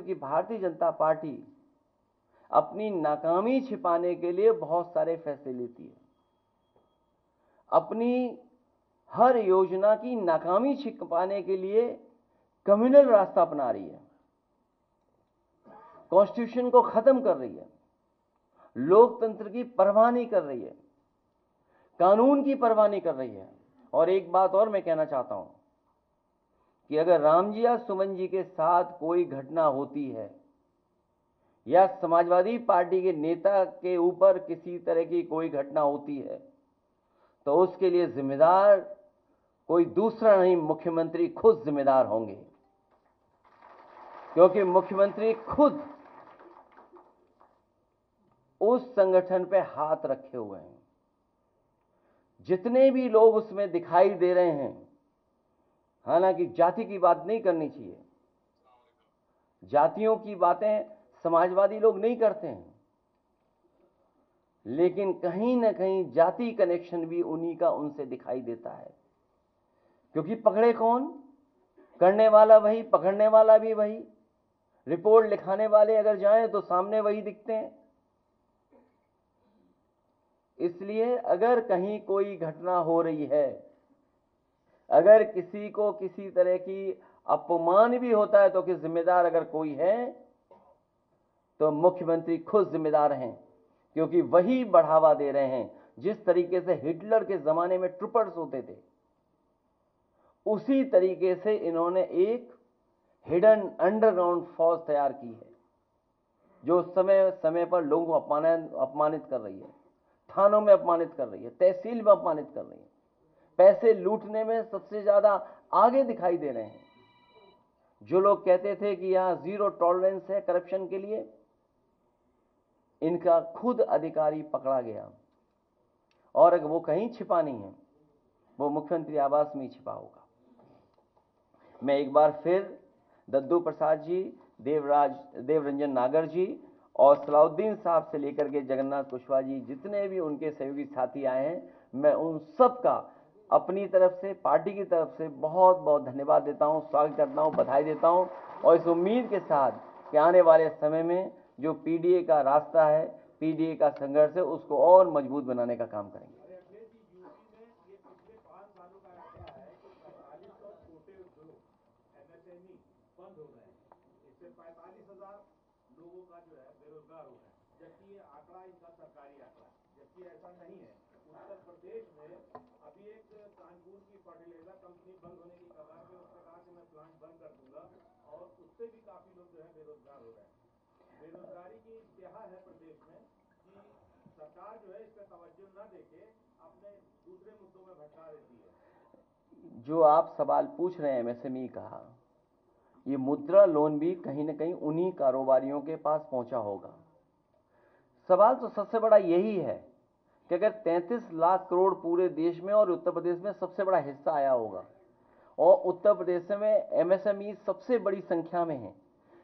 क्योंकि भारतीय जनता पार्टी अपनी नाकामी छिपाने के लिए बहुत सारे फैसले लेती है। अपनी हर योजना की नाकामी छिपाने के लिए कम्युनल रास्ता अपना रही है, कॉन्स्टिट्यूशन को खत्म कर रही है, लोकतंत्र की परवाह नहीं कर रही है, कानून की परवाह नहीं कर रही है। और एक बात और मैं कहना चाहता हूं कि अगर राम जी या सुमन जी के साथ कोई घटना होती है या समाजवादी पार्टी के नेता के ऊपर किसी तरह की कोई घटना होती है तो उसके लिए जिम्मेदार कोई दूसरा नहीं, मुख्यमंत्री खुद जिम्मेदार होंगे, क्योंकि मुख्यमंत्री खुद उस संगठन पे हाथ रखे हुए हैं। जितने भी लोग उसमें दिखाई दे रहे हैं, हालांकि जाति की बात नहीं करनी चाहिए, जातियों की बातें समाजवादी लोग नहीं करते हैं, लेकिन कहीं ना कहीं जाति कनेक्शन भी उन्हीं का उनसे दिखाई देता है। क्योंकि पकड़े कौन? करने वाला वही, पकड़ने वाला भी वही, रिपोर्ट लिखाने वाले अगर जाएं तो सामने वही दिखते हैं। इसलिए अगर कहीं कोई घटना हो रही है, अगर किसी को किसी तरह की अपमान भी होता है, तो कि जिम्मेदार अगर कोई है तो मुख्यमंत्री खुद जिम्मेदार हैं, क्योंकि वही बढ़ावा दे रहे हैं। जिस तरीके से हिटलर के जमाने में ट्रूपर्स होते थे, उसी तरीके से इन्होंने एक हिडन अंडरग्राउंड फौज तैयार की है, जो समय समय पर लोगों को अपमानित कर रही है, थानों में अपमानित कर रही है, तहसील में अपमानित कर रही है, पैसे लूटने में सबसे ज्यादा आगे दिखाई दे रहे हैं। जो लोग कहते थे कि यहां जीरो टॉलरेंस है करप्शन के लिए, इनका खुद अधिकारी पकड़ा गया, और अगर वो कहीं छिपा नहीं है, वो मुख्यमंत्री आवास में छिपा होगा। मैं एक बार फिर दद्दू प्रसाद जी, देवरंजन नागर जी और सलाउद्दीन साहब से लेकर के जगन्नाथ कुशवाहा जी, जितने भी उनके सहयोगी साथी आए हैं, मैं उन सब का अपनी तरफ से, पार्टी की तरफ से बहुत बहुत धन्यवाद देता हूं, स्वागत करता हूं, बधाई देता हूं, और इस उम्मीद के साथ कि आने वाले समय में जो पीडीए का रास्ता है, पीडीए का संघर्ष है, उसको और मजबूत बनाने का काम करेंगे। बंद हो गए, इससे 45,000 लोगों का जो है बेरोजगार हो गए, जबकि ये आंकड़ा इनका सरकारी आंकड़ा, जबकि ऐसा नहीं है। उत्तर प्रदेश में अभी एक कानपुर की फर्टिलाइजर कंपनी बंद होने की खबर पे उसने कहा कि मैं प्लांट बंद कर दूंगा, और उससे भी काफी लोग जो है बेरोजगार हो रहे हैं। बेरोजगारी की इंतहा है प्रदेश में कि सरकार जो है इस पर तवज्जो न देके अपने दूसरे मुद्दों में भटका देती है। जो आप सवाल पूछ रहे हैं एमएसएमई का, ये मुद्रा लोन भी कहीं ना कहीं उन्हीं कारोबारियों के पास पहुंचा होगा। सवाल तो सबसे बड़ा यही है कि अगर 33 लाख करोड़ पूरे देश में और उत्तर प्रदेश में सबसे बड़ा हिस्सा आया होगा, और उत्तर प्रदेश में एमएसएमई सबसे बड़ी संख्या में है,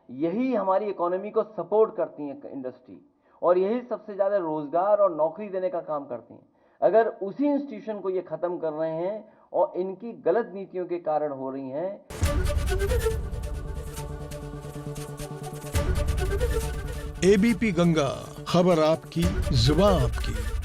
यही हमारी इकोनॉमी को सपोर्ट करती है इंडस्ट्री, और यही सबसे ज्यादा रोजगार और नौकरी देने का काम करती हैं। अगर उसी इंस्टीट्यूशन को ये खत्म कर रहे हैं और इनकी गलत नीतियों के कारण हो रही हैं। एबीपी गंगा, खबर आपकी, जुबान आपकी।